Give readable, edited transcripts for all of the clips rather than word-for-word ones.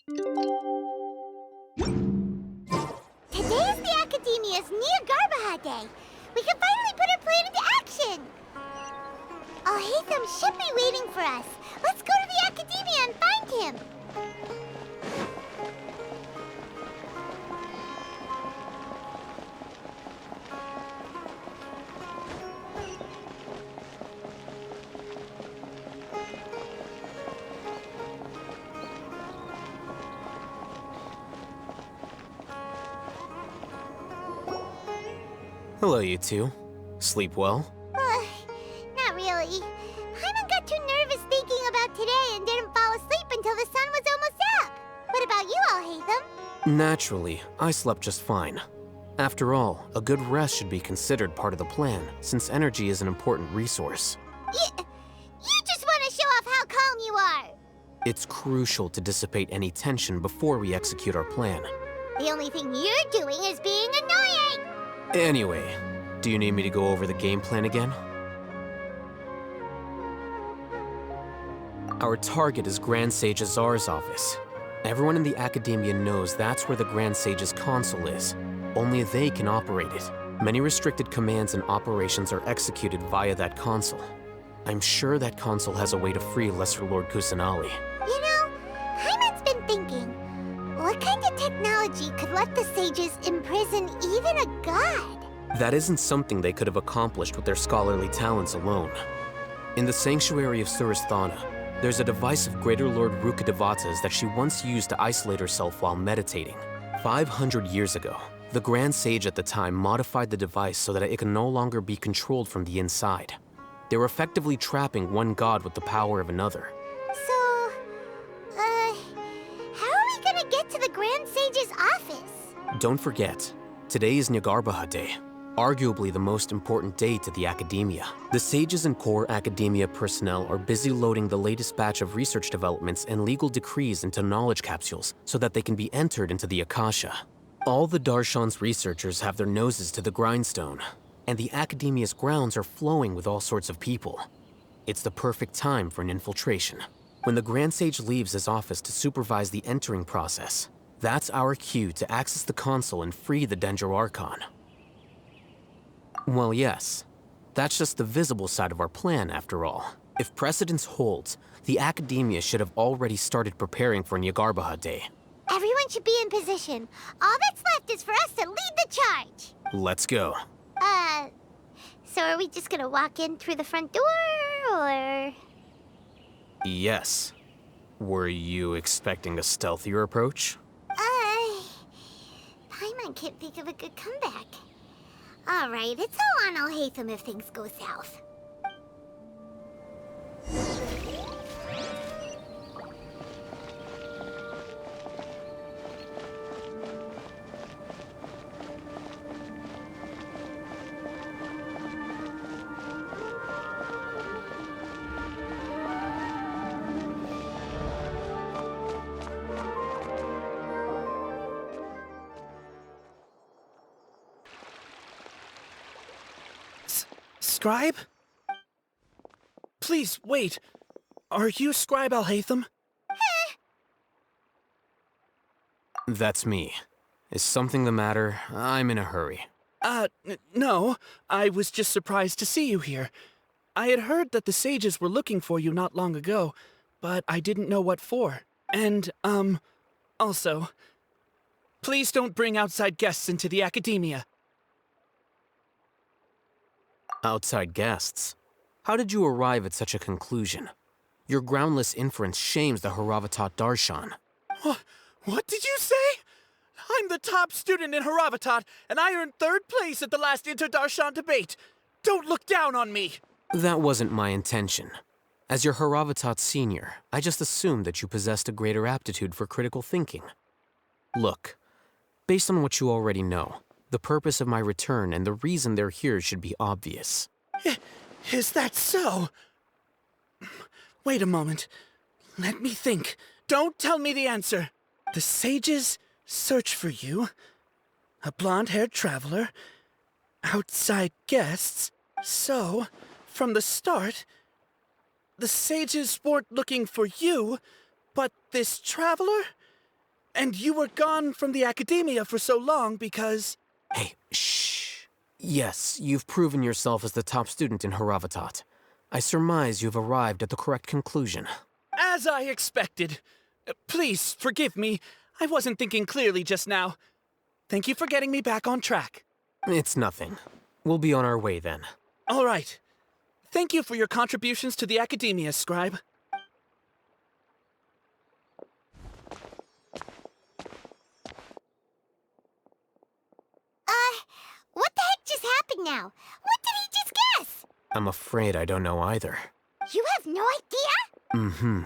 Today is the Academia's Niagarbaha Day. We can finally put our plan into action. Alhaitham should be waiting for us. Let's go to the Academia and find him. Hello, you two. Sleep well? Not really. Paimon got too nervous thinking about today and didn't fall asleep until the sun was almost up. What about you, Alhaitham? Naturally, I slept just fine. After all, a good rest should be considered part of the plan, since energy is an important resource. You just want to show off how calm you are. It's crucial to dissipate any tension before we execute our plan. The only thing you're doing is being annoying. Anyway, do you need me to go over the game plan again? Our target is Grand Sage Azar's office. Everyone in the Academia knows that's where the Grand Sage's console is. Only they can operate it. Many restricted commands and operations are executed via that console. I'm sure that console has a way to free Lesser Lord Kusanali. You know, Paimon's been thinking, what kind of technology could let the sages imprison even a god? That isn't something they could have accomplished with their scholarly talents alone. In the Sanctuary of Suristhana, there's a device of Greater Lord Rukkhadevata's that she once used to isolate herself while meditating. 500 years ago, the Grand Sage at the time modified the device so that it could no longer be controlled from the inside. They were effectively trapping one god with the power of another. So, how are we gonna get to the Grand Sage's office? Don't forget, today is Niagarbaha Day, arguably the most important day to the Academia. The sages and core Academia personnel are busy loading the latest batch of research developments and legal decrees into knowledge capsules so that they can be entered into the Akasha. All the Darshan's researchers have their noses to the grindstone, and the Academia's grounds are flowing with all sorts of people. It's the perfect time for an infiltration. When the Grand Sage leaves his office to supervise the entering process, that's our cue to access the console and free the Dendro Archon. Well, yes. That's just the visible side of our plan, after all. If precedence holds, the Academia should have already started preparing for Niagarbaha Day. Everyone should be in position. All that's left is for us to lead the charge. Let's go. So are we just gonna walk in through the front door, or...? Yes. Were you expecting a stealthier approach? Paimon can't think of a good comeback. All right, it's all on Alhaitham if things go south. Scribe? Please, wait. Are you Scribe Alhaitham? That's me. Is something the matter? I'm in a hurry. No. I was just surprised to see you here. I had heard that the sages were looking for you not long ago, but I didn't know what for. And, also, please don't bring outside guests into the Academia. Outside guests? How did you arrive at such a conclusion? Your groundless inference shames the Haravatat Darshan. What did you say? I'm the top student in Haravatat, and I earned 3rd place at the last Inter-Darshan debate. Don't look down on me. That wasn't my intention. As your Haravatat senior, I just assumed that you possessed a greater aptitude for critical thinking. Look, based on what you already know, the purpose of my return and the reason they're here should be obvious. Is that so? Wait a moment. Let me think. Don't tell me the answer. The sages search for you. A blonde-haired traveler. Outside guests. So, from the start, the sages weren't looking for you, but this traveler? And you were gone from the academia for so long because... Hey, shh. Yes, you've proven yourself as the top student in Haravatat. I surmise you've arrived at the correct conclusion. As I expected. Please, forgive me. I wasn't thinking clearly just now. Thank you for getting me back on track. It's nothing. We'll be on our way then. All right. Thank you for your contributions to the academia, Scribe. What the heck just happened now? What did he just guess? I'm afraid I don't know either. You have no idea? Mm-hmm.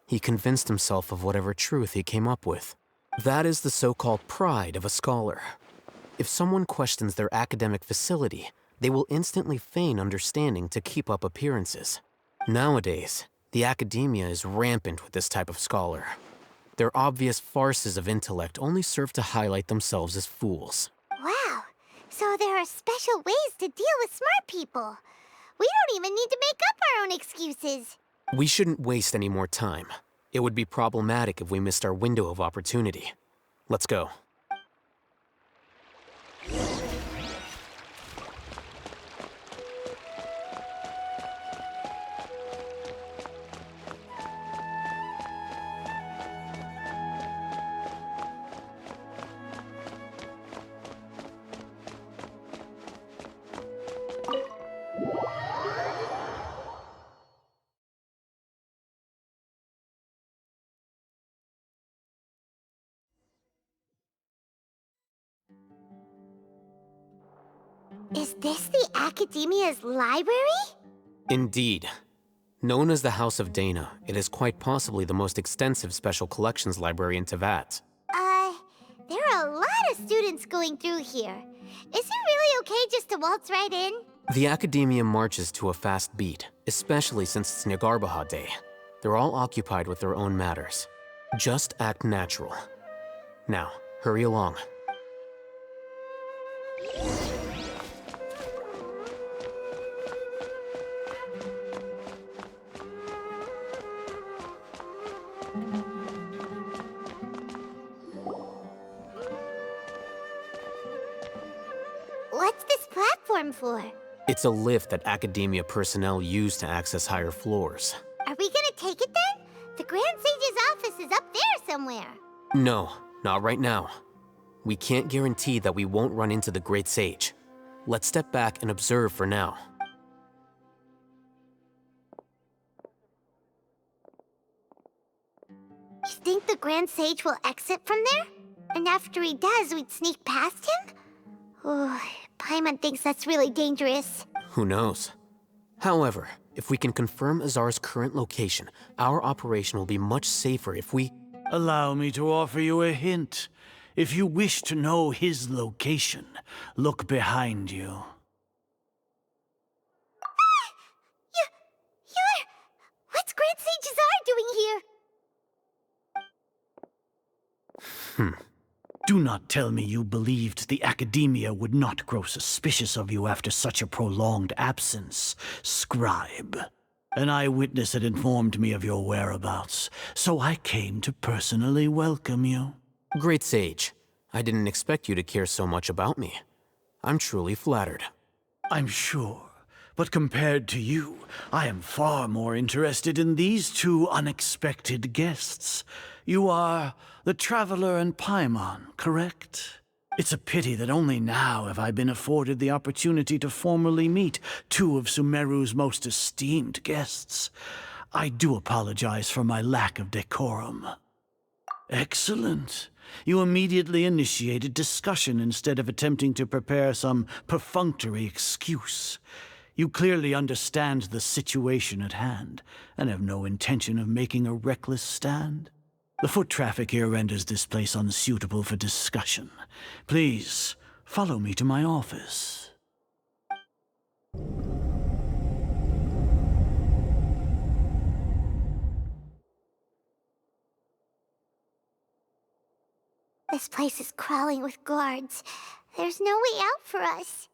He convinced himself of whatever truth he came up with. That is the so-called pride of a scholar. If someone questions their academic facility, they will instantly feign understanding to keep up appearances. Nowadays, the academia is rampant with this type of scholar. Their obvious farces of intellect only serve to highlight themselves as fools. Wow. So there are special ways to deal with smart people. We don't even need to make up our own excuses. We shouldn't waste any more time. It would be problematic if we missed our window of opportunity. Let's go. Is this the Academia's library? Indeed. Known as the House of Dana, it is quite possibly the most extensive special collections library in Teyvat. There are a lot of students going through here. Is it really okay just to waltz right in? The Academia marches to a fast beat, especially since it's Nagarbaha Day. They're all occupied with their own matters. Just act natural. Now, hurry along. What's this platform for? It's a lift that Academia personnel use to access higher floors. Are we gonna take it then? The Grand Sage's office is up there somewhere. No, not right now. We can't guarantee that we won't run into the Great Sage. Let's step back and observe for now. You think the Grand Sage will exit from there? And after he does, we'd sneak past him? Oh, Paimon thinks that's really dangerous. Who knows? However, if we can confirm Azar's current location, our operation will be much safer if we... Allow me to offer you a hint. If you wish to know his location, look behind you. What's Grand Sage Azar doing here? Do not tell me you believed the Academia would not grow suspicious of you after such a prolonged absence, Scribe. An eyewitness had informed me of your whereabouts, so I came to personally welcome you. Great Sage, I didn't expect you to care so much about me. I'm truly flattered. I'm sure, but compared to you, I am far more interested in these two unexpected guests. You are the Traveler and Paimon, correct? It's a pity that only now have I been afforded the opportunity to formally meet two of Sumeru's most esteemed guests. I do apologize for my lack of decorum. Excellent. You immediately initiated discussion instead of attempting to prepare some perfunctory excuse. You clearly understand the situation at hand, and have no intention of making a reckless stand. The foot traffic here renders this place unsuitable for discussion. Please, follow me to my office. This place is crawling with guards. There's no way out for us.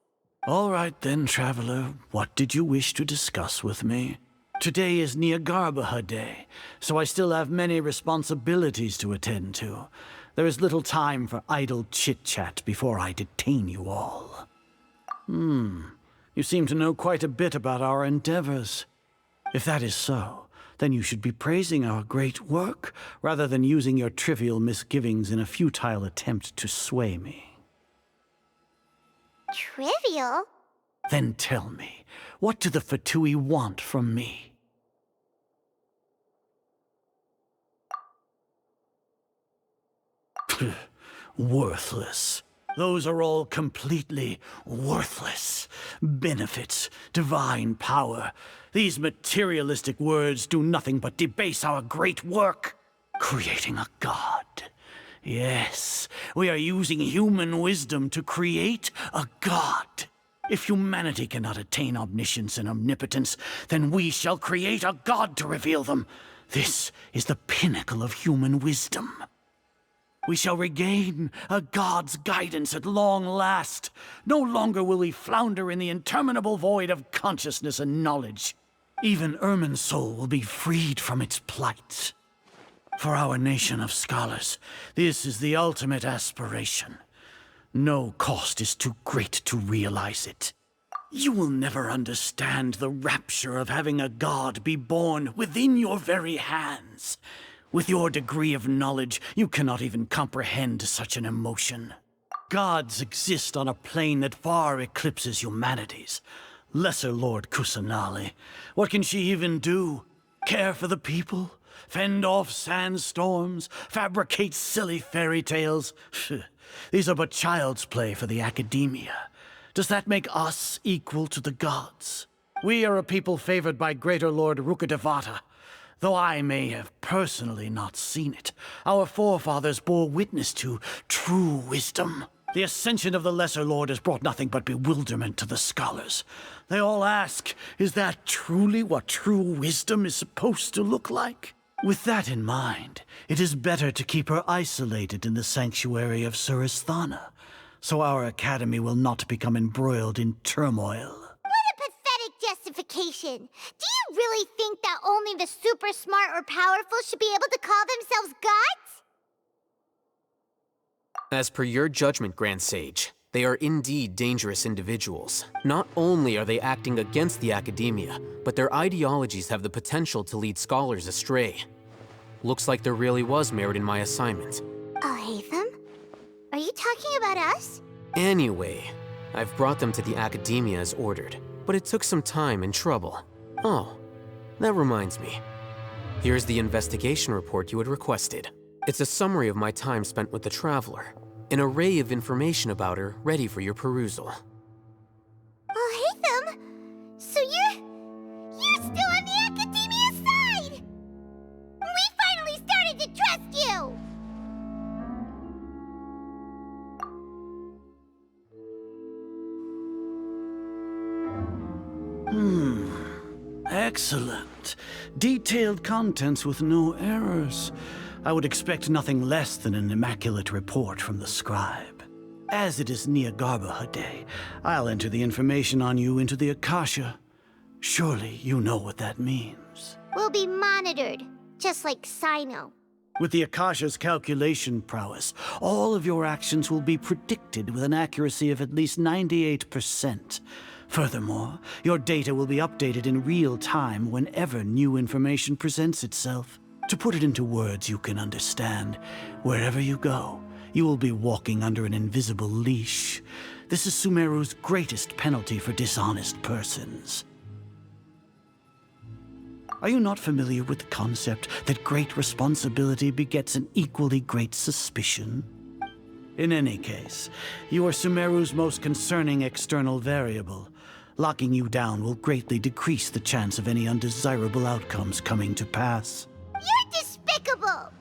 All right then, Traveler. What did you wish to discuss with me? Today is Nagarbaha Day, so I still have many responsibilities to attend to. There is little time for idle chit-chat before I detain you all. You seem to know quite a bit about our endeavors. If that is so, then you should be praising our great work, rather than using your trivial misgivings in a futile attempt to sway me. Trivial? Then tell me, what do the Fatui want from me? Worthless. Those are all completely worthless. Benefits, divine power. These materialistic words do nothing but debase our great work. Creating a god. Yes, we are using human wisdom to create a god. If humanity cannot attain omniscience and omnipotence, then we shall create a god to reveal them. This is the pinnacle of human wisdom. We shall regain a god's guidance at long last. No longer will we flounder in the interminable void of consciousness and knowledge. Even Ermin's soul will be freed from its plight. For our nation of scholars, this is the ultimate aspiration. No cost is too great to realize it. You will never understand the rapture of having a god be born within your very hands. With your degree of knowledge, you cannot even comprehend such an emotion. Gods exist on a plane that far eclipses humanity's. Lesser Lord Kusanali, what can she even do? Care for the people? Fend off sandstorms? Fabricate silly fairy tales? These are but child's play for the academia. Does that make us equal to the gods? We are a people favored by Greater Lord Rukadevata. Though I may have personally not seen it, our forefathers bore witness to true wisdom. The ascension of the Lesser Lord has brought nothing but bewilderment to the scholars. They all ask, is that truly what true wisdom is supposed to look like? With that in mind, it is better to keep her isolated in the sanctuary of Suristhana, so our academy will not become embroiled in turmoil. What a pathetic justification! Do you really think that only the super smart or powerful should be able to call themselves gods? As per your judgment, Grand Sage, they are indeed dangerous individuals. Not only are they acting against the academia, but their ideologies have the potential to lead scholars astray. Looks like there really was merit in my assignment. Alhaitham? Are you talking about us? Anyway, I've brought them to the academia as ordered, but it took some time and trouble. Oh, that reminds me. Here's the investigation report you had requested. It's a summary of my time spent with the Traveler. An array of information about her ready for your perusal. Alhaitham? So you're still on the academia side! We finally started to trust you! Excellent. Detailed contents with no errors. I would expect nothing less than an immaculate report from the scribe. As it is Nyagarbha Day, I'll enter the information on you into the Akasha. Surely you know what that means. We'll be monitored, just like Sino. With the Akasha's calculation prowess, all of your actions will be predicted with an accuracy of at least 98%. Furthermore, your data will be updated in real time whenever new information presents itself. To put it into words you can understand, wherever you go, you will be walking under an invisible leash. This is Sumeru's greatest penalty for dishonest persons. Are you not familiar with the concept that great responsibility begets an equally great suspicion? In any case, you are Sumeru's most concerning external variable. Locking you down will greatly decrease the chance of any undesirable outcomes coming to pass. You're despicable!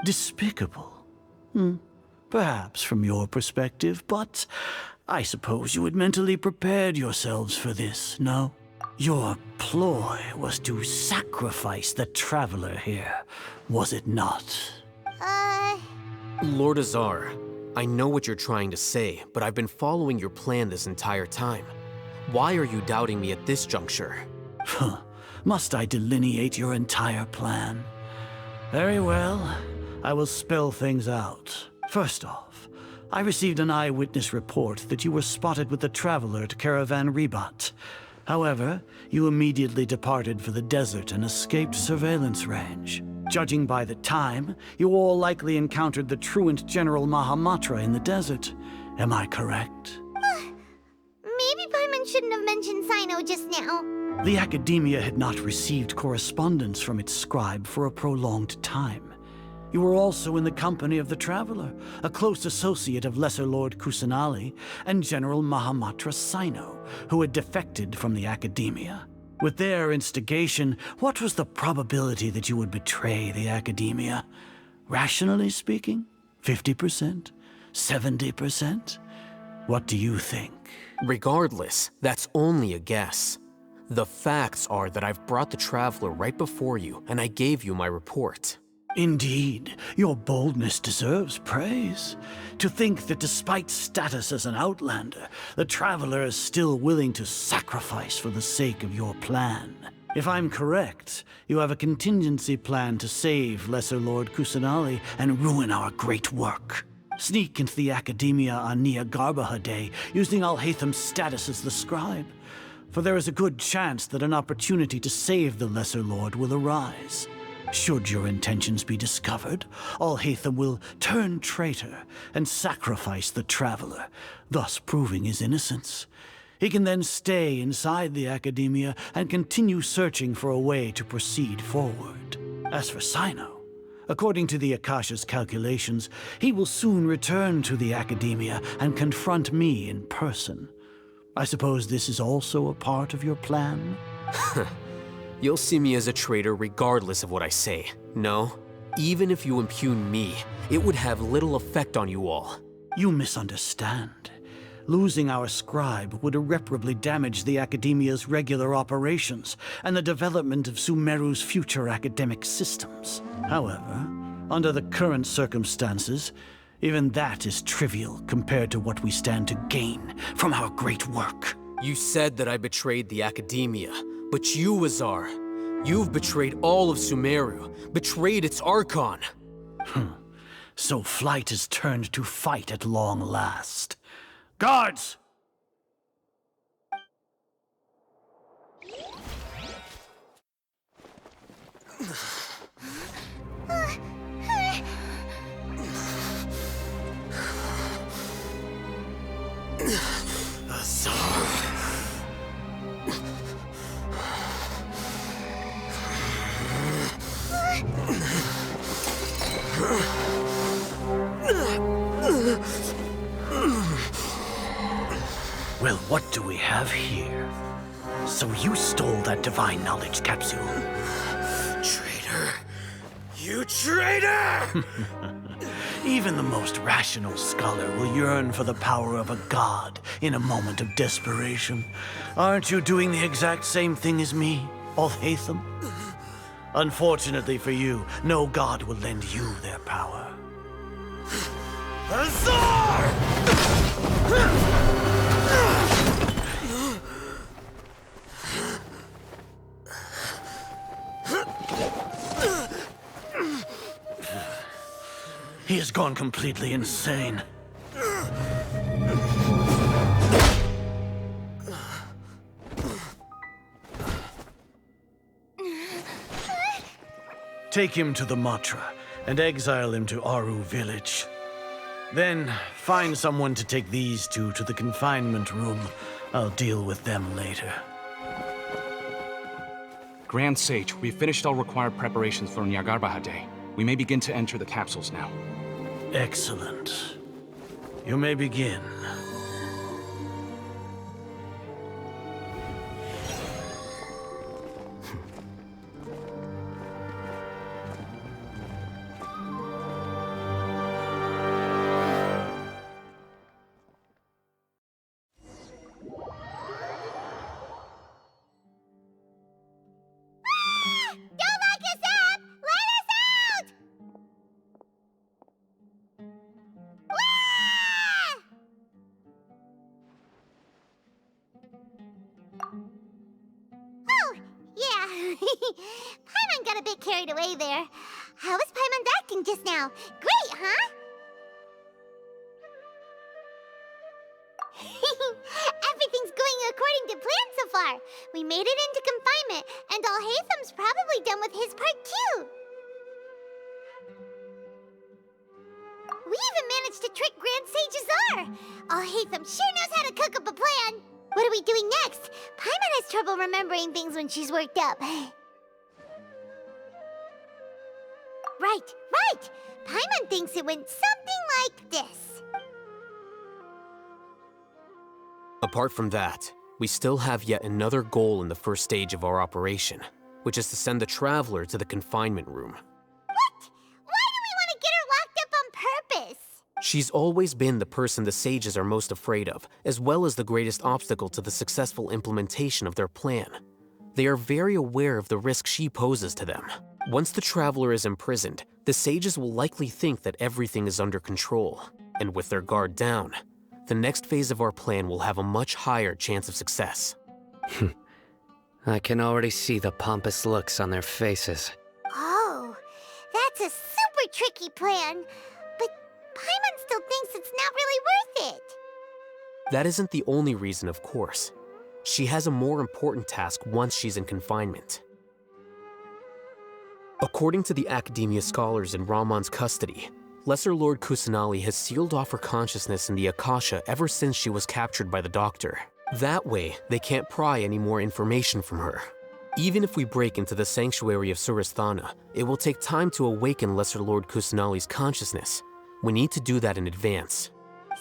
Despicable? Perhaps from your perspective, but I suppose you had mentally prepared yourselves for this, no? Your ploy was to sacrifice the Traveler here, was it not? Lord Azar, I know what you're trying to say, but I've been following your plan this entire time. Why are you doubting me at this juncture? Must I delineate your entire plan? Very well. I will spell things out. First off, I received an eyewitness report that you were spotted with the traveler at Caravan Rebat. However, you immediately departed for the desert and escaped surveillance range. Judging by the time, you all likely encountered the truant General Mahamatra in the desert. Am I correct? Maybe Paimon shouldn't have mentioned Sino just now. The Academia had not received correspondence from its scribe for a prolonged time. You were also in the company of the Traveler, a close associate of Lesser Lord Kusanali and General Mahamatra Sino, who had defected from the Academia. With their instigation, what was the probability that you would betray the Academia? Rationally speaking, 50%? 70%? What do you think? Regardless, that's only a guess. The facts are that I've brought the Traveler right before you, and I gave you my report. Indeed, your boldness deserves praise. To think that despite status as an outlander, the Traveler is still willing to sacrifice for the sake of your plan. If I'm correct, you have a contingency plan to save Lesser Lord Kusanali and ruin our great work. Sneak into the Academia on Nia Garbaha Day, using Alhaitham's status as the scribe. For there is a good chance that an opportunity to save the Lesser Lord will arise. Should your intentions be discovered, Alhaitham will turn traitor and sacrifice the Traveler, thus proving his innocence. He can then stay inside the Academia and continue searching for a way to proceed forward. As for Sino, according to the Akasha's calculations, he will soon return to the Academia and confront me in person. I suppose this is also a part of your plan? You'll see me as a traitor regardless of what I say. No, even if you impugn me, it would have little effect on you all. You misunderstand. Losing our scribe would irreparably damage the Academia's regular operations and the development of Sumeru's future academic systems. However, under the current circumstances, even that is trivial compared to what we stand to gain from our great work. You said that I betrayed the Academia, but you, Azar, you've betrayed all of Sumeru, betrayed its Archon. So flight has turned to fight at long last. Guards! Well, what do we have here? So you stole that divine knowledge capsule? Traitor! You traitor! Even the most rational scholar will yearn for the power of a god in a moment of desperation. Aren't you doing the exact same thing as me, Alhaitham? Unfortunately for you, no god will lend you their power. Azar! He has gone completely insane. Take him to the Matra and exile him to Aru village. Then find someone to take these two to the confinement room. I'll deal with them later. Grand Sage, we've finished all required preparations for Nyagarbha Day. We may begin to enter the capsules now. Excellent. You may begin. Don't lock us up! Let us out! Paimon got a bit carried away there. How was Paimon's acting just now? Great, huh? Everything's going according to plan so far. We made it into confinement, and Alhaitham's probably done with his part too. We even managed to trick Grand Sage Azar. Alhaitham sure knows how to cook up a plan. What are we doing next? Paimon has trouble remembering things when she's worked up. Right. Paimon thinks it went something like this. Apart from that, we still have yet another goal in the first stage of our operation, which is to send the Traveler to the confinement room. What? Why do we want to get her locked up on purpose? She's always been the person the sages are most afraid of, as well as the greatest obstacle to the successful implementation of their plan. They are very aware of the risk she poses to them. Once the Traveler is imprisoned, the sages will likely think that everything is under control, and with their guard down, the next phase of our plan will have a much higher chance of success. I can already see the pompous looks on their faces. Oh, that's a super tricky plan. But Paimon still thinks it's not really worth it. That isn't the only reason, of course. She has a more important task once she's in confinement. According to the Academia scholars in Ramon's custody, Lesser Lord Kusanali has sealed off her consciousness in the Akasha ever since she was captured by the Doctor. That way, they can't pry any more information from her. Even if we break into the sanctuary of Surasthana, it will take time to awaken Lesser Lord Kusanali's consciousness. We need to do that in advance.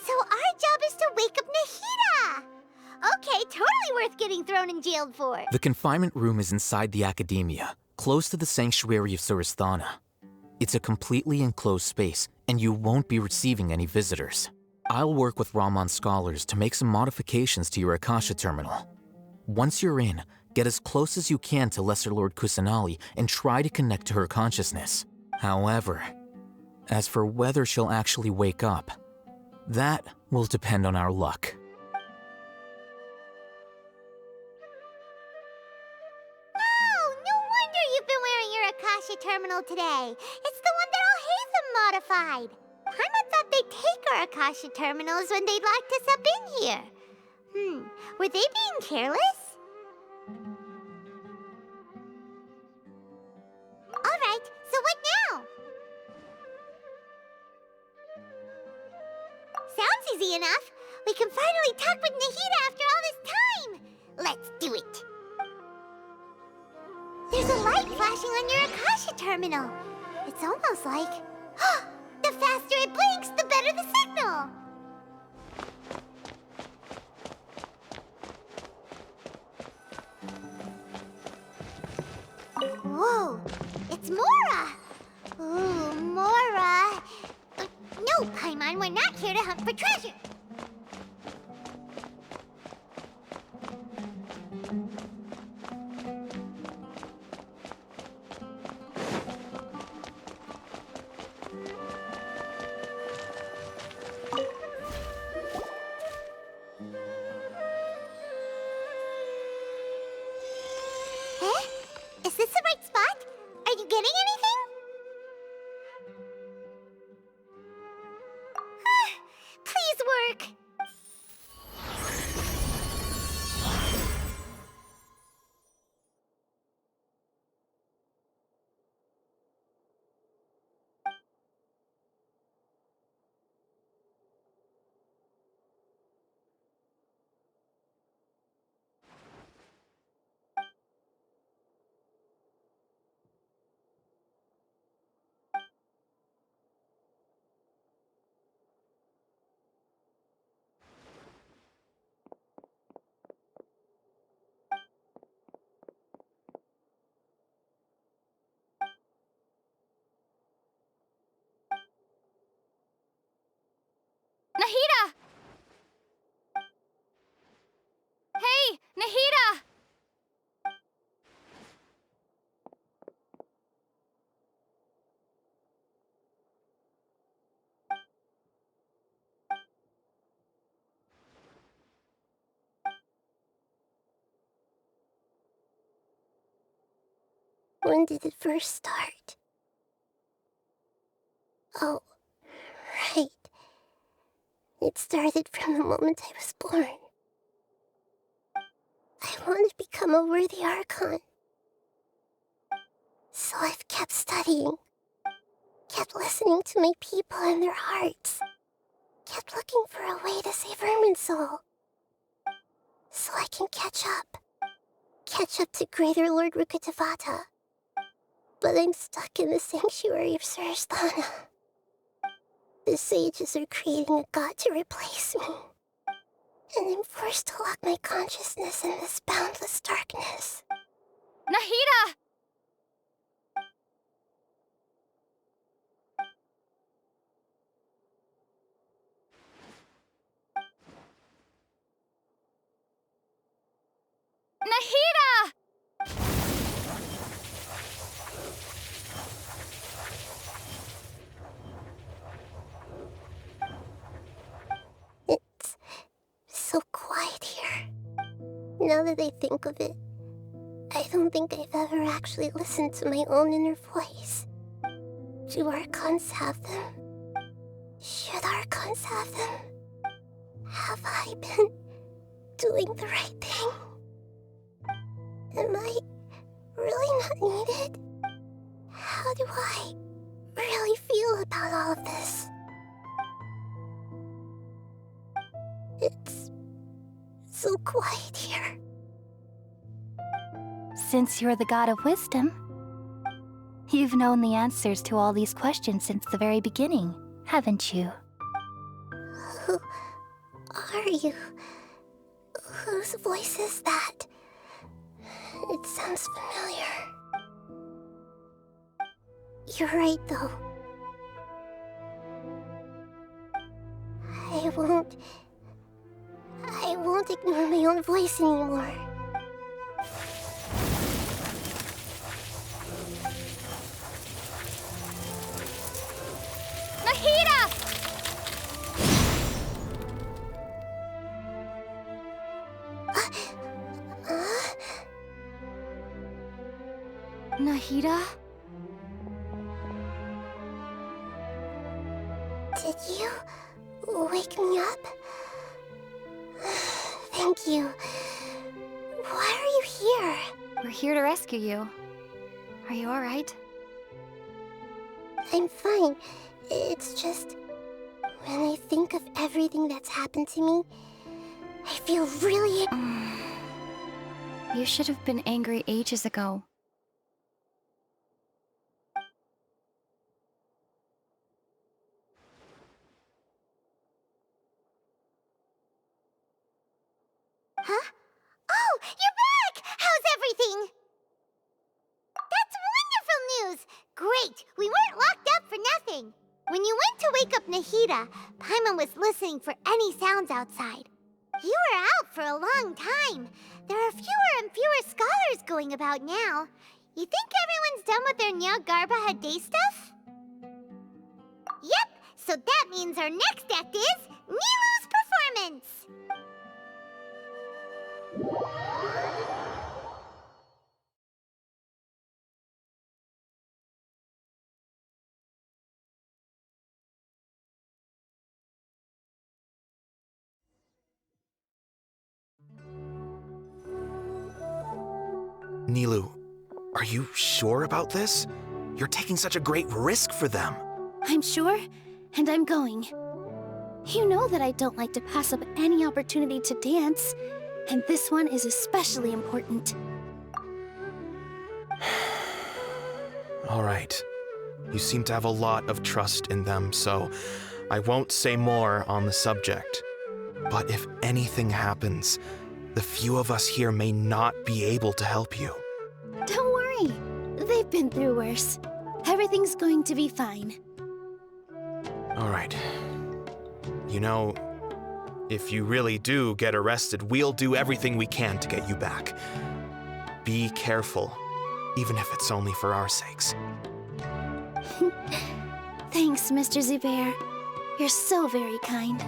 So our job is to wake up Nahida! Okay, totally worth getting thrown and jailed for. The confinement room is inside the Academia, close to the sanctuary of Surasthana. It's a completely enclosed space, and you won't be receiving any visitors. I'll work with Ramon's scholars to make some modifications to your Akasha terminal. Once you're in, get as close as you can to Lesser Lord Kusanali and try to connect to her consciousness. However, as for whether she'll actually wake up, that will depend on our luck. Oh, no wonder you've been wearing your Akasha terminal today. It's the one that Alhaitham modified. Paimon thought they'd take our Akasha terminals when they locked us up in here. Were they being careless? Alright, so what now? Sounds easy enough. We can finally talk with Nahida after all this time. Let's do it. There's a light flashing on your Akasha terminal. It's almost like... the faster it blinks, the better the signal. Whoa, it's Mora. Ooh, Mora. No, Paimon, we're not here to hunt for treasure. Is this the right spot? Are you getting anything? Please work. When did it first start? Oh, right. It started from the moment I was born. I want to become a worthy Archon. So I've kept studying, kept listening to my people and their hearts, kept looking for a way to save Irminsul. So I can catch up to Greater Lord Rukkhadevata. But I'm stuck in the sanctuary of Suristhana. The sages are creating a god to replace me. And I'm forced to lock my consciousness in this boundless darkness. Nahida! Nahida! It's so quiet here. Now that I think of it, I don't think I've ever actually listened to my own inner voice. Do Archons have them? Should Archons have them? Have I been doing the right thing? Am I really not needed? How do I really feel about all of this? It's so quiet here. Since you're the god of wisdom, you've known the answers to all these questions since the very beginning, haven't you? Who are you? Whose voice is that? It sounds familiar. You're right, though. I won't ignore my own voice anymore. Nahida! Nahida? Did you wake me up? Thank you. Why are you here? We're here to rescue you. Are you alright? I'm fine. It's just... when I think of everything that's happened to me, I feel really... You should have been angry ages ago. Huh? Oh, you're back! How's everything? That's wonderful news! Great! We weren't locked up for nothing. When you went to wake up Nahida, Paimon was listening for any sounds outside. You were out for a long time. There are fewer and fewer scholars going about now. You think everyone's done with their Nyagarbha Day stuff? Yep, so that means our next act is Nilu's performance! Nilu, are you sure about this? You're taking such a great risk for them. I'm sure, and I'm going. You know that I don't like to pass up any opportunity to dance, and this one is especially important. All right. You seem to have a lot of trust in them, so I won't say more on the subject. But if anything happens, the few of us here may not be able to help you. Don't worry. They've been through worse. Everything's going to be fine. All right. You know, if you really do get arrested, we'll do everything we can to get you back. Be careful, even if it's only for our sakes. Thanks, Mr. Zubair. You're so very kind.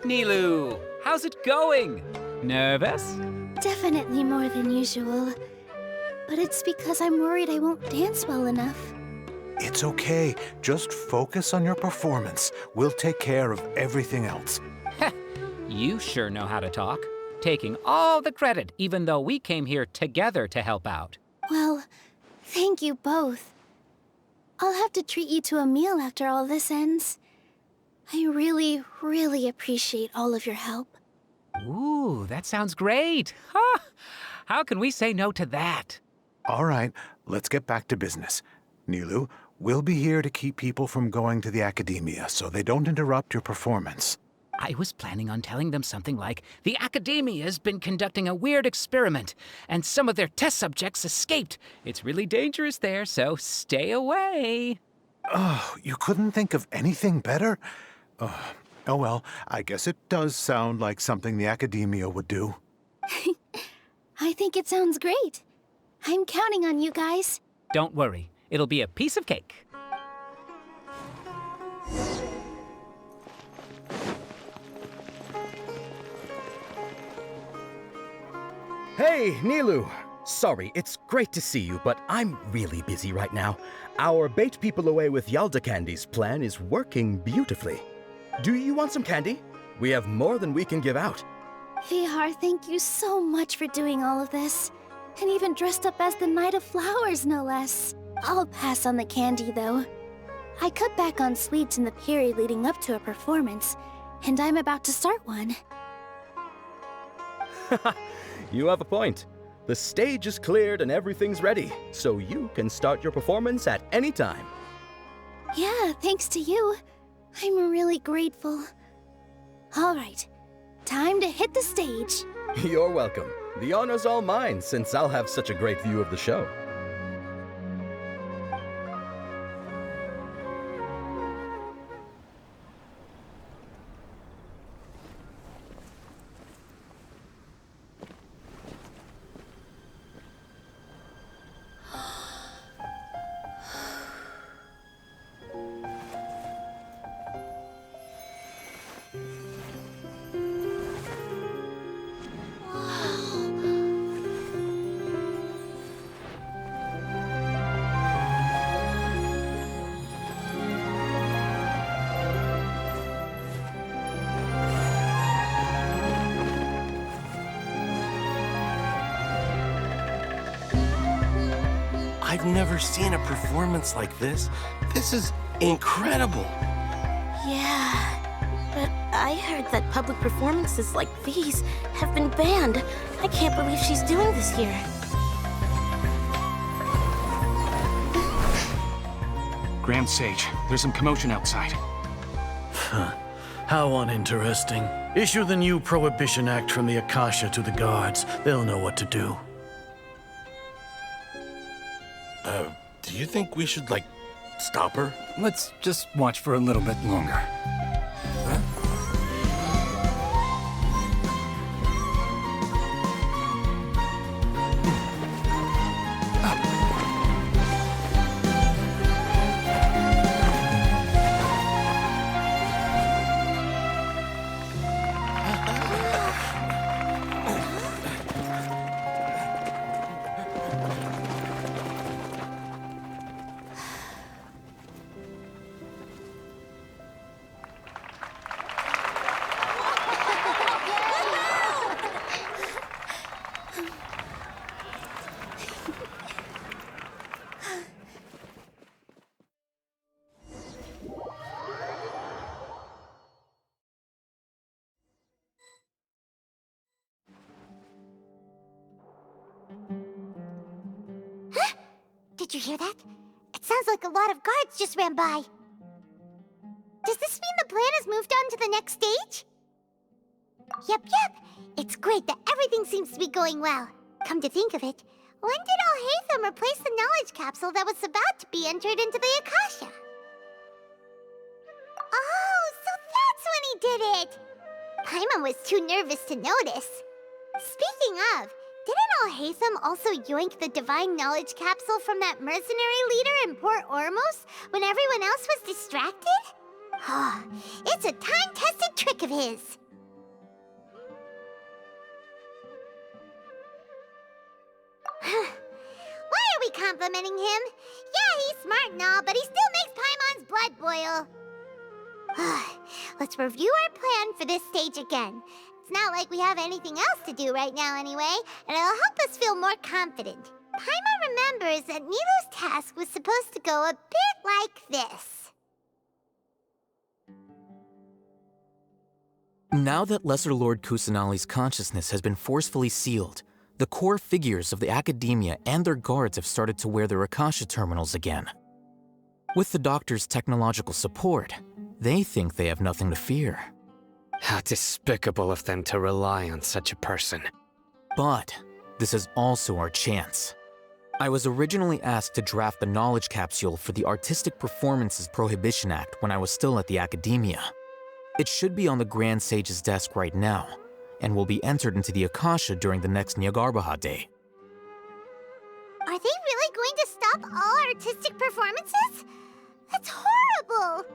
Nilu! How's it going? Nervous? Definitely more than usual. But it's because I'm worried I won't dance well enough. It's okay. Just focus on your performance. We'll take care of everything else. You sure know how to talk. Taking all the credit, even though we came here together to help out. Well, thank you both. I'll have to treat you to a meal after all this ends. I really, really appreciate all of your help. Ooh, that sounds great. Huh? How can we say no to that? All right, let's get back to business. Nilu, we'll be here to keep people from going to the academia so they don't interrupt your performance. I was planning on telling them something like, the Academia's been conducting a weird experiment, and some of their test subjects escaped. It's really dangerous there, so stay away. Oh, you couldn't think of anything better? Oh well, I guess it does sound like something the Academia would do. I think it sounds great. I'm counting on you guys. Don't worry, it'll be a piece of cake. Hey, Nilu! Sorry, it's great to see you, but I'm really busy right now. Our Bait People Away with Yalda Candies plan is working beautifully. Do you want some candy? We have more than we can give out. Vihar, thank you so much for doing all of this. And even dressed up as the Knight of Flowers, no less. I'll pass on the candy, though. I cut back on sweets in the period leading up to a performance, and I'm about to start one. You have a point. The stage is cleared and everything's ready, so you can start your performance at any time. Yeah, thanks to you. I'm really grateful. All right, time to hit the stage. You're welcome. The honor's all mine, since I'll have such a great view of the show. I've never seen a performance like this. This is incredible. Yeah, but I heard that public performances like these have been banned. I can't believe she's doing this here. Grand Sage, there's some commotion outside. How uninteresting. Issue the new Prohibition Act from the Akasha to the guards. They'll know what to do. Do you think we should, stop her? Let's just watch for a little bit longer. Did you hear that? It sounds like a lot of guards just ran by. Does this mean the plan has moved on to the next stage? Yep. It's great that everything seems to be going well. Come to think of it, when did Alhaitham replace the knowledge capsule that was about to be entered into the Akasha? Oh, so that's when he did it! Paimon was too nervous to notice. Speaking of, didn't Alhaitham also yoink the divine knowledge capsule from that mercenary leader in Port Ormos when everyone else was distracted? It's a time-tested trick of his. complimenting him. Yeah, he's smart and all, but he still makes Paimon's blood boil. Let's review our plan for this stage again. It's not like we have anything else to do right now anyway, and it'll help us feel more confident. Paimon remembers that Nilu's task was supposed to go a bit like this. Now that Lesser Lord Kusanali's consciousness has been forcefully sealed, the core figures of the Academia and their guards have started to wear their Akasha terminals again. With the Doctor's technological support, they think they have nothing to fear. How despicable of them to rely on such a person. But this is also our chance. I was originally asked to draft the knowledge capsule for the Artistic Performances Prohibition Act when I was still at the Academia. It should be on the Grand Sage's desk right now, and will be entered into the Akasha during the next Nyargarbaha Day. Are they really going to stop all artistic performances? That's horrible!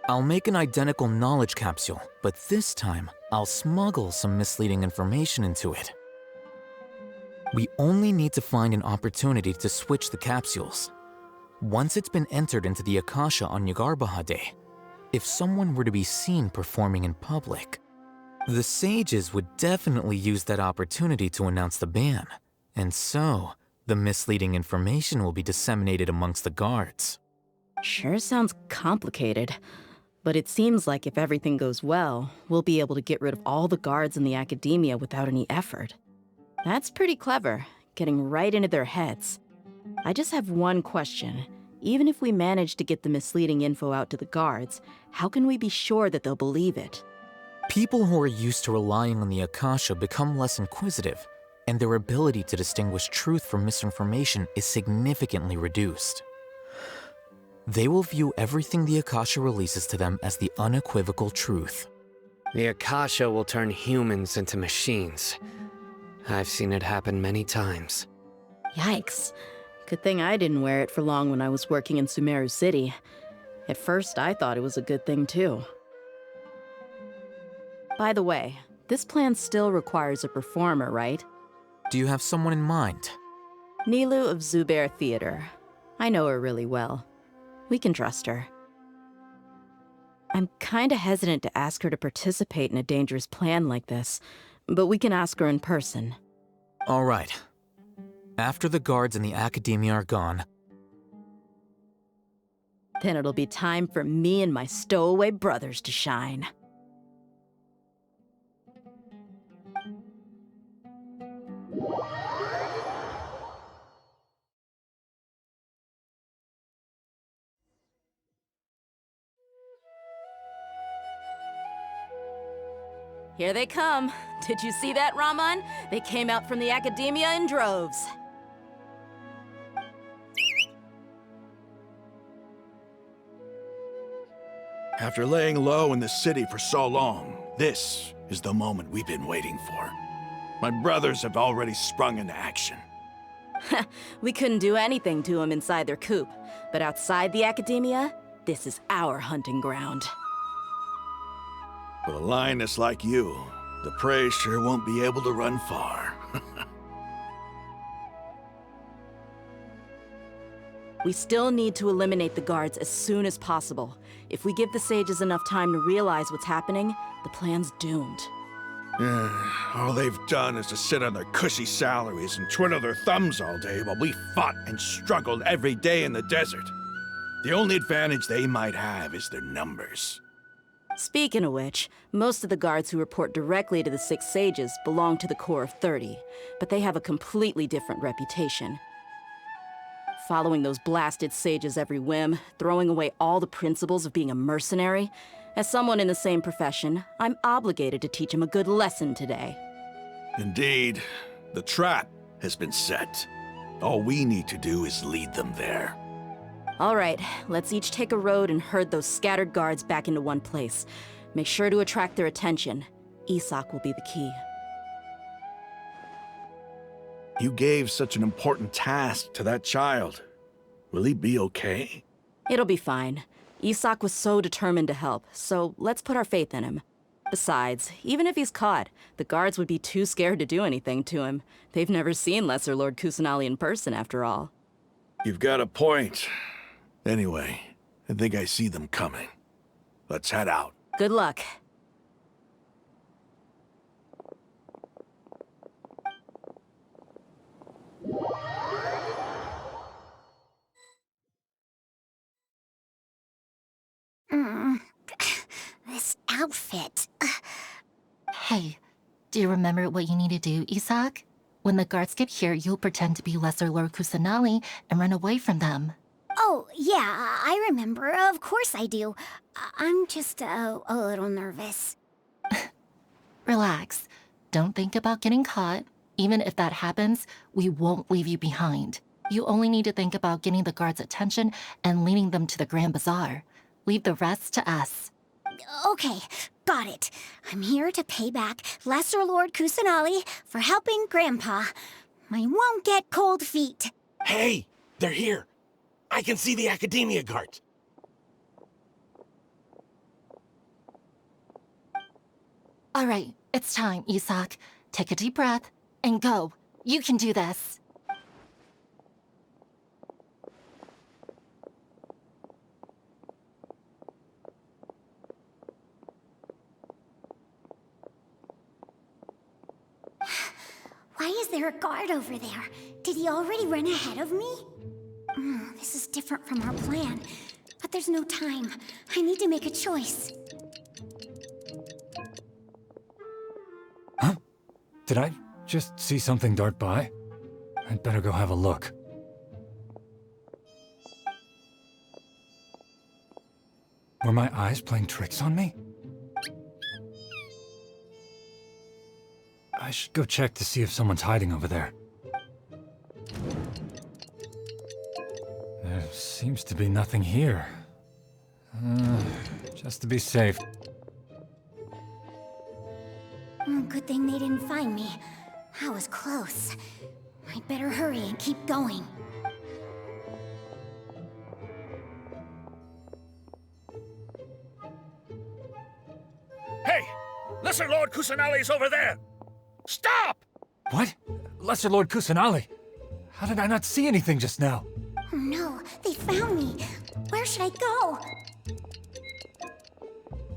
I'll make an identical knowledge capsule, but this time, I'll smuggle some misleading information into it. We only need to find an opportunity to switch the capsules. Once it's been entered into the Akasha on Nyargarbaha Day, if someone were to be seen performing in public, the sages would definitely use that opportunity to announce the ban, and so the misleading information will be disseminated amongst the guards. Sure sounds complicated, but it seems like if everything goes well, we'll be able to get rid of all the guards in the Academia without any effort. That's pretty clever, getting right into their heads. I just have one question. Even if we manage to get the misleading info out to the guards, how can we be sure that they'll believe it? People who are used to relying on the Akasha become less inquisitive, and their ability to distinguish truth from misinformation is significantly reduced. They will view everything the Akasha releases to them as the unequivocal truth. The Akasha will turn humans into machines. I've seen it happen many times. Yikes. Good thing I didn't wear it for long when I was working in Sumeru City. At first, I thought it was a good thing too. By the way, this plan still requires a performer, right? Do you have someone in mind? Nilu of Zubair Theater. I know her really well. We can trust her. I'm kinda hesitant to ask her to participate in a dangerous plan like this, but we can ask her in person. All right. After the guards and the Academia are gone, then it'll be time for me and my stowaway brothers to shine. Here they come. Did you see that, Raman? They came out from the Academia in droves. After laying low in the city for so long, this is the moment we've been waiting for. My brothers have already sprung into action. We couldn't do anything to them inside their coop, but outside the Academia, this is our hunting ground. With a lioness like you, the prey sure won't be able to run far. We still need to eliminate the guards as soon as possible. If we give the sages enough time to realize what's happening, the plan's doomed. All they've done is to sit on their cushy salaries and twiddle their thumbs all day while we fought and struggled every day in the desert. The only advantage they might have is their numbers. Speaking of which, most of the guards who report directly to the 6 sages belong to the Corps of 30, but they have a completely different reputation. Following those blasted sages every whim, throwing away all the principles of being a mercenary. As someone in the same profession, I'm obligated to teach them a good lesson today. Indeed, the trap has been set. All we need to do is lead them there. All right, let's each take a road and herd those scattered guards back into one place. Make sure to attract their attention. Isak will be the key. You gave such an important task to that child. Will he be okay? It'll be fine. Isak was so determined to help, so let's put our faith in him. Besides, even if he's caught, the guards would be too scared to do anything to him. They've never seen Lesser Lord Kusanali in person, after all. You've got a point. Anyway, I think I see them coming. Let's head out. Good luck. This outfit. Hey, do you remember what you need to do, Isaac? When the guards get here, you'll pretend to be Lesser Lord Kusanali and run away from them. Oh, yeah, I remember. Of course I do. I'm just a little nervous. Relax. Don't think about getting caught. Even if that happens, we won't leave you behind. You only need to think about getting the guards' attention and leading them to the Grand Bazaar. Leave the rest to us. Okay, got it. I'm here to pay back Lesser Lord Kusanali for helping Grandpa. I won't get cold feet. Hey, they're here. I can see the Academia guards. All right, it's time, Isaac. Take a deep breath and go. You can do this. Why is there a guard over there? Did he already run ahead of me? This is different from our plan. But there's no time. I need to make a choice. Huh? Did I just see something dart by? I'd better go have a look. Were my eyes playing tricks on me? I should go check to see if someone's hiding over there. There seems to be nothing here. Just to be safe. Good thing they didn't find me. I was close. I'd better hurry and keep going. Hey! Lesser Lord Kusanali's over there! Stop! What? Lesser Lord Kusanali? How did I not see anything just now? Oh no, they found me. Where should I go?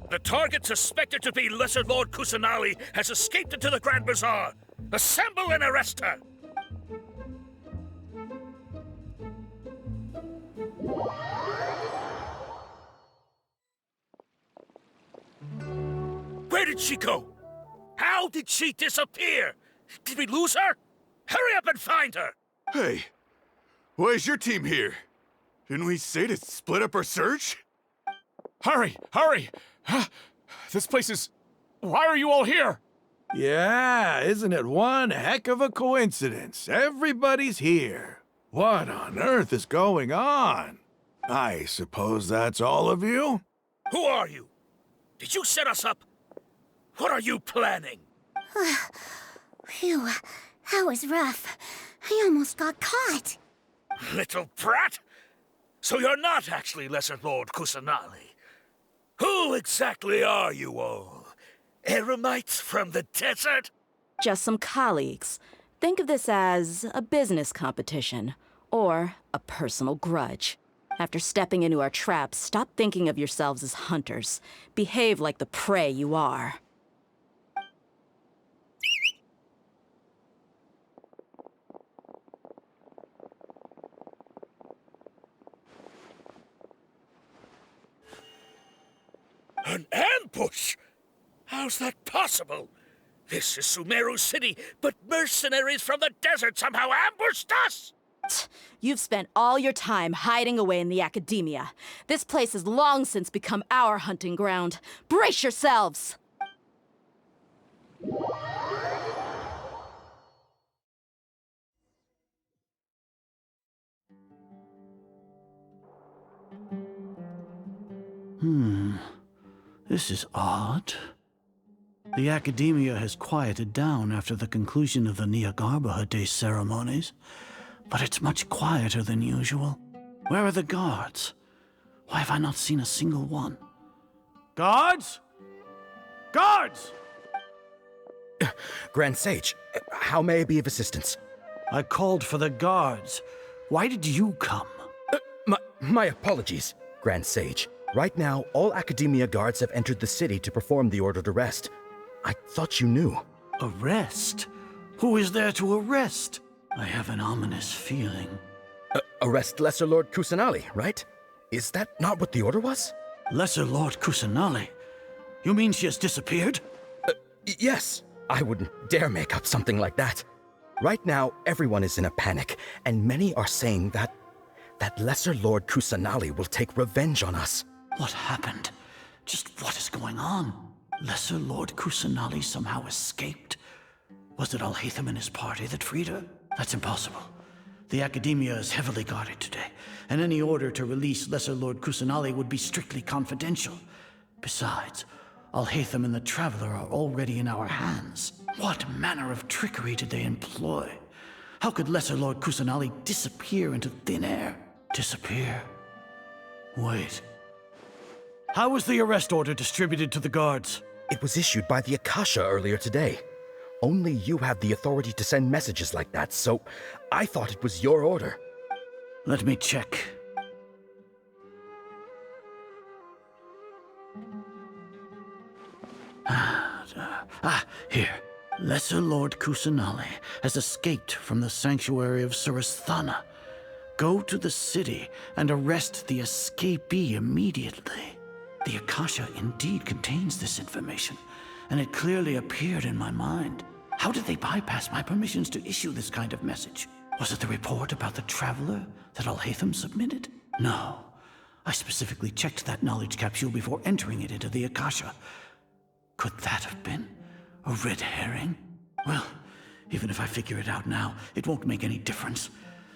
The target suspected to be Lesser Lord Kusanali has escaped into the Grand Bazaar. Assemble and arrest her! Where did she go? How did she disappear? Did we lose her? Hurry up and find her! Hey, why is your team here? Didn't we say to split up our search? Hurry! Hurry! This place is... Why are you all here? Yeah, isn't it one heck of a coincidence? Everybody's here. What on earth is going on? I suppose that's all of you? Who are you? Did you set us up? What are you planning? Phew, that was rough. I almost got caught. Little brat! So you're not actually Lesser Lord Kusanali. Who exactly are you all? Eremites from the desert? Just some colleagues. Think of this as a business competition, or a personal grudge. After stepping into our traps, stop thinking of yourselves as hunters. Behave like the prey you are. An ambush? How's that possible? This is Sumeru City, but mercenaries from the desert somehow ambushed us! You've spent all your time hiding away in the Academia. This place has long since become our hunting ground. Brace yourselves! This is odd. The Academia has quieted down after the conclusion of the Nyagarbha Day ceremonies, but it's much quieter than usual. Where are the guards? Why have I not seen a single one? Guards? Guards! Grand Sage, how may I be of assistance? I called for the guards. Why did you come? My apologies, Grand Sage. Right now, all Academia guards have entered the city to perform the ordered arrest. I thought you knew. Arrest? Who is there to arrest? I have an ominous feeling. Arrest Lesser Lord Kusanali, right? Is that not what the order was? Lesser Lord Kusanali? You mean she has disappeared? Yes. I wouldn't dare make up something like that. Right now, everyone is in a panic, and many are saying that Lesser Lord Kusanali will take revenge on us. What happened? Just what is going on? Lesser Lord Kusanali somehow escaped? Was it Alhaitham and his party that freed her? That's impossible. The Academia is heavily guarded today, and any order to release Lesser Lord Kusanali would be strictly confidential. Besides, Alhaitham and the Traveler are already in our hands. What manner of trickery did they employ? How could Lesser Lord Kusanali disappear into thin air? Disappear? Wait. How was the arrest order distributed to the guards? It was issued by the Akasha earlier today. Only you have the authority to send messages like that, so I thought it was your order. Let me check. Here. Lesser Lord Kusanali has escaped from the sanctuary of Surasthana. Go to the city and arrest the escapee immediately. The Akasha indeed contains this information, and it clearly appeared in my mind. How did they bypass my permissions to issue this kind of message? Was it the report about the Traveler that Alhaitham submitted? No. I specifically checked that knowledge capsule before entering it into the Akasha. Could that have been a red herring? Well, even if I figure it out now, it won't make any difference.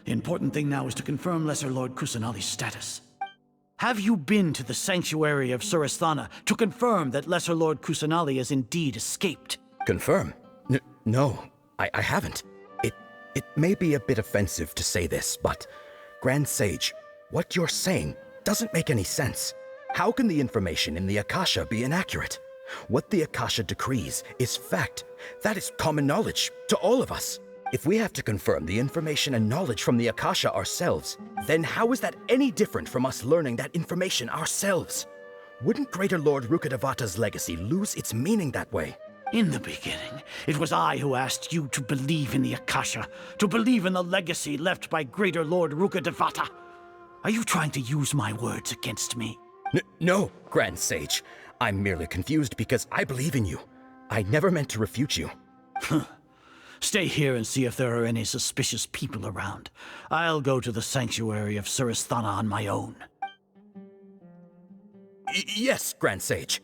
The important thing now is to confirm Lesser Lord Kusanali's status. Have you been to the sanctuary of Surasthana to confirm that Lesser Lord Kusanali has indeed escaped? Confirm? No, I haven't. It may be a bit offensive to say this, but Grand Sage, what you're saying doesn't make any sense. How can the information in the Akasha be inaccurate? What the Akasha decrees is fact. That is common knowledge to all of us. If we have to confirm the information and knowledge from the Akasha ourselves, then how is that any different from us learning that information ourselves? Wouldn't Greater Lord Rukkhadevata's legacy lose its meaning that way? In the beginning, it was I who asked you to believe in the Akasha, to believe in the legacy left by Greater Lord Rukkhadevata. Are you trying to use my words against me? No, Grand Sage. I'm merely confused because I believe in you. I never meant to refute you. Stay here and see if there are any suspicious people around. I'll go to the sanctuary of Surasthana on my own. Yes, Grand Sage.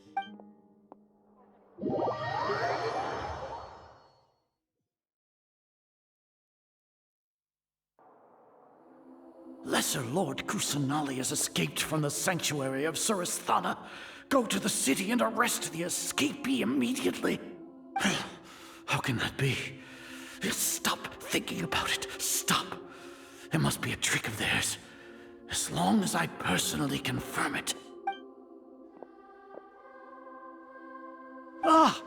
Lesser Lord Kusanali has escaped from the sanctuary of Surasthana. Go to the city and arrest the escapee immediately. How can that be? Stop thinking about it. Stop. It must be a trick of theirs. As long as I personally confirm it. Ah!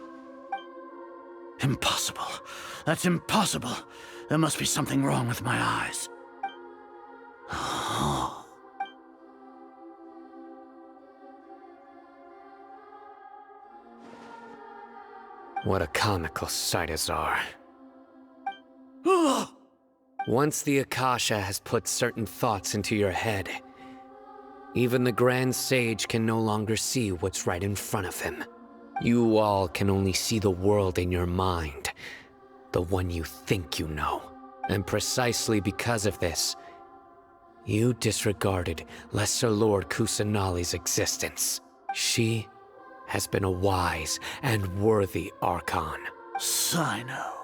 Impossible. That's impossible. There must be something wrong with my eyes. What a comical sight, Azar. Once the Akasha has put certain thoughts into your head, even the Grand Sage can no longer see what's right in front of him. You all can only see the world in your mind, the one you think you know. And precisely because of this, you disregarded Lesser Lord Kusanali's existence. She has been a wise and worthy Archon. Sino,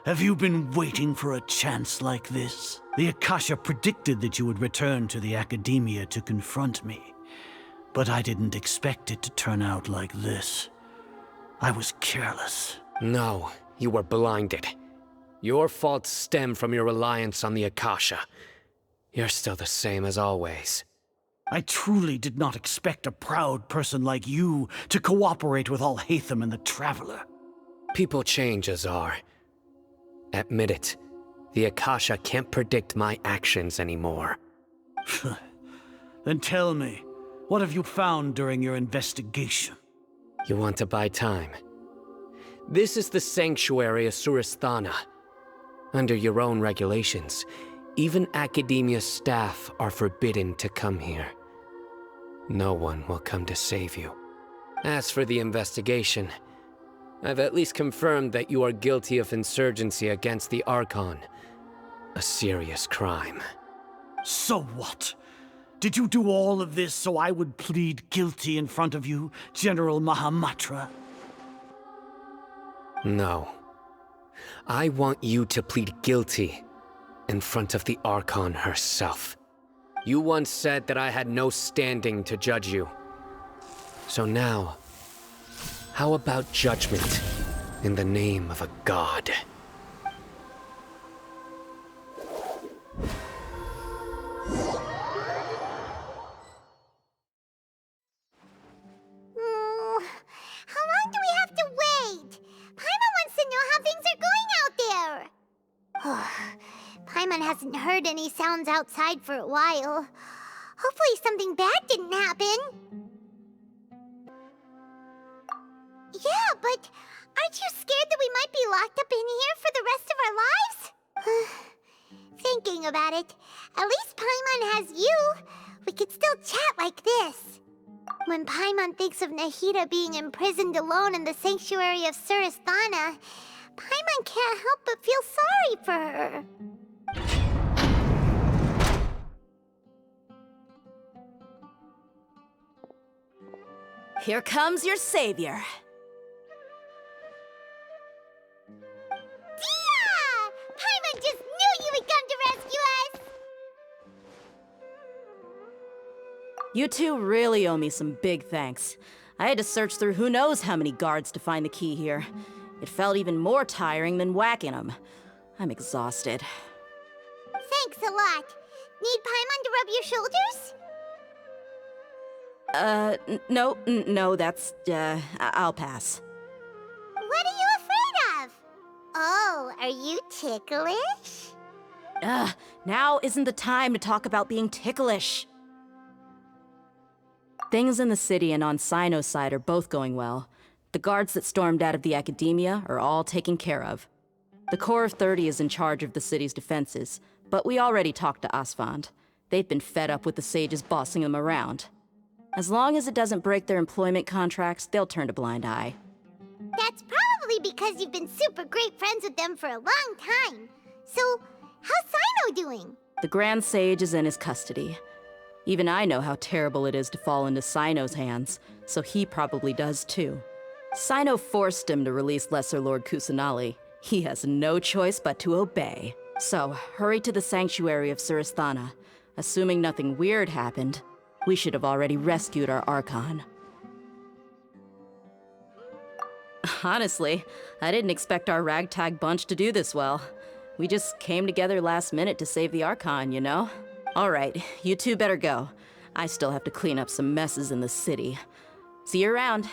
have you been waiting for a chance like this? The Akasha predicted that you would return to the Academia to confront me, but I didn't expect it to turn out like this. I was careless. No, you were blinded. Your faults stem from your reliance on the Akasha. You're still the same as always. I truly did not expect a proud person like you to cooperate with Alhaitham and the Traveler. People change, Azar. Admit it. The Akasha can't predict my actions anymore. Then tell me, what have you found during your investigation? You want to buy time? This is the sanctuary of Suristhana. Under your own regulations, even Academia staff are forbidden to come here. No one will come to save you. As for the investigation, I've at least confirmed that you are guilty of insurgency against the Archon. A serious crime. So what? Did you do all of this so I would plead guilty in front of you, General Mahamatra? No. I want you to plead guilty in front of the Archon herself. You once said that I had no standing to judge you. So now, how about judgment in the name of a god? How long do we have to wait? Paimon wants to know how things are going out there. Paimon hasn't heard any sounds outside for a while. Hopefully something bad didn't happen. Yeah, but aren't you scared that we might be locked up in here for the rest of our lives? Thinking about it, at least Paimon has you. We could still chat like this. When Paimon thinks of Nahida being imprisoned alone in the sanctuary of Suristhana, Paimon can't help but feel sorry for her. Here comes your savior. Dia! Paimon just knew you would come to rescue us! You two really owe me some big thanks. I had to search through who knows how many guards to find the key here. It felt even more tiring than whacking them. I'm exhausted. Thanks a lot. Need Paimon to rub your shoulders? No, that's, I'll pass. What are you afraid of? Oh, are you ticklish? Now isn't the time to talk about being ticklish. Things in the city and on Sino's side are both going well. The guards that stormed out of the Academia are all taken care of. The Corps of 30 is in charge of the city's defenses, but we already talked to Asfand. They've been fed up with the sages bossing them around. As long as it doesn't break their employment contracts, they'll turn a blind eye. That's probably because you've been super great friends with them for a long time. So, how's Sino doing? The Grand Sage is in his custody. Even I know how terrible it is to fall into Sino's hands, so he probably does too. Sino forced him to release Lesser Lord Kusanali. He has no choice but to obey. So, hurry to the sanctuary of Suristhana. Assuming nothing weird happened, we should have already rescued our Archon. Honestly, I didn't expect our ragtag bunch to do this well. We just came together last minute to save the Archon, you know? Alright, you two better go. I still have to clean up some messes in the city. See you around.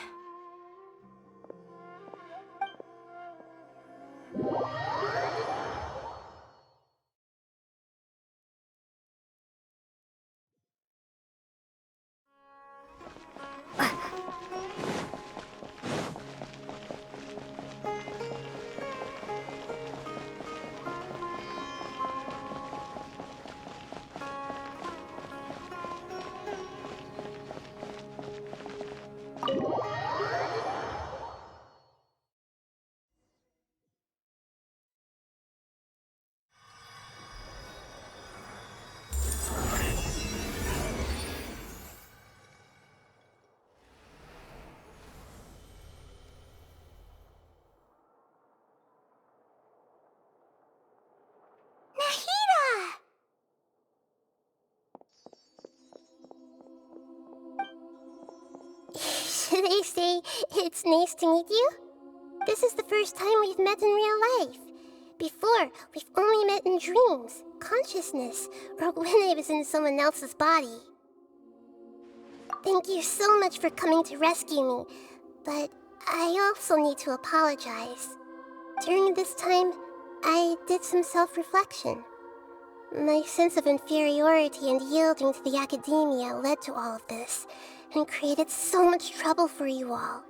They say it's nice to meet you. This is the first time we've met in real life. Before, we've only met in dreams, consciousness, or when I was in someone else's body. Thank you so much for coming to rescue me, but I also need to apologize. During this time, I did some self-reflection. My sense of inferiority and yielding to the academia led to all of this, and created so much trouble for you all.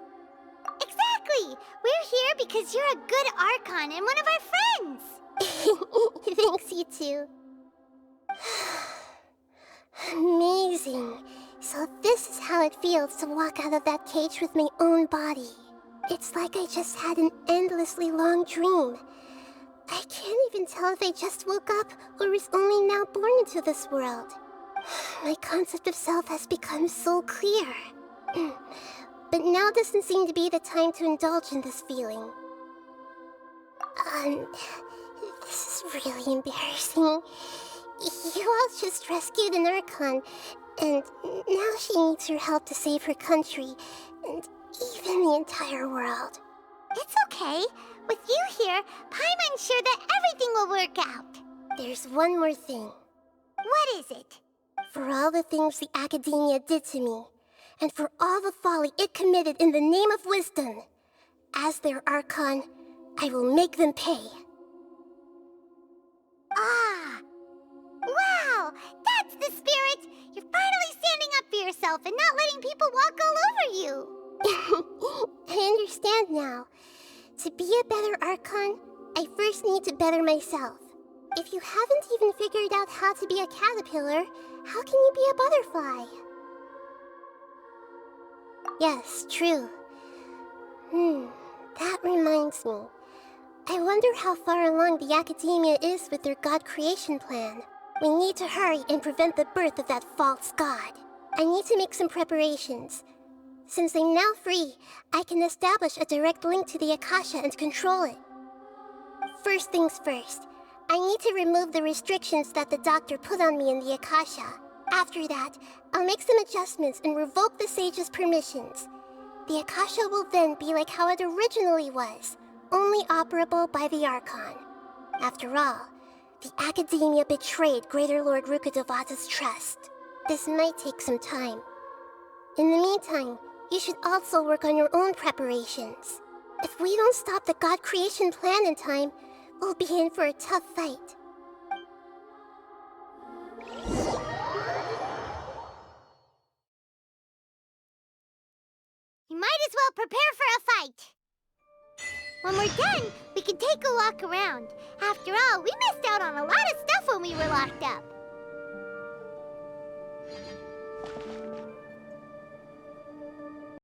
Exactly! We're here because you're a good Archon and one of our friends! Thanks, you two. Amazing. So this is how it feels to walk out of that cage with my own body. It's like I just had an endlessly long dream. I can't even tell if I just woke up or was only now born into this world. My concept of self has become so clear. But now doesn't seem to be the time to indulge in this feeling. This is really embarrassing. You all just rescued an Archon, and now she needs your help to save her country, and even the entire world. It's okay. With you here, Paimon's sure that everything will work out. There's one more thing. What is it? For all the things the academia did to me, and for all the folly it committed in the name of wisdom, as their Archon, I will make them pay. Ah! Wow! That's the spirit! You're finally standing up for yourself and not letting people walk all over you! I understand now. To be a better Archon, I first need to better myself. If you haven't even figured out how to be a caterpillar, how can you be a butterfly? Yes, true. That reminds me. I wonder how far along the academia is with their god creation plan. We need to hurry and prevent the birth of that false god. I need to make some preparations. Since I'm now free, I can establish a direct link to the Akasha and control it. First things first, I need to remove the restrictions that the doctor put on me in the Akasha. After that, I'll make some adjustments and revoke the sage's permissions. The Akasha will then be like how it originally was, only operable by the Archon. After all, the academia betrayed Greater Lord Rukkhadevata's trust. This might take some time. In the meantime, you should also work on your own preparations. If we don't stop the god creation plan in time, we'll be in for a tough fight. You might as well prepare for a fight. When we're done, we can take a walk around. After all, we missed out on a lot of stuff when we were locked up.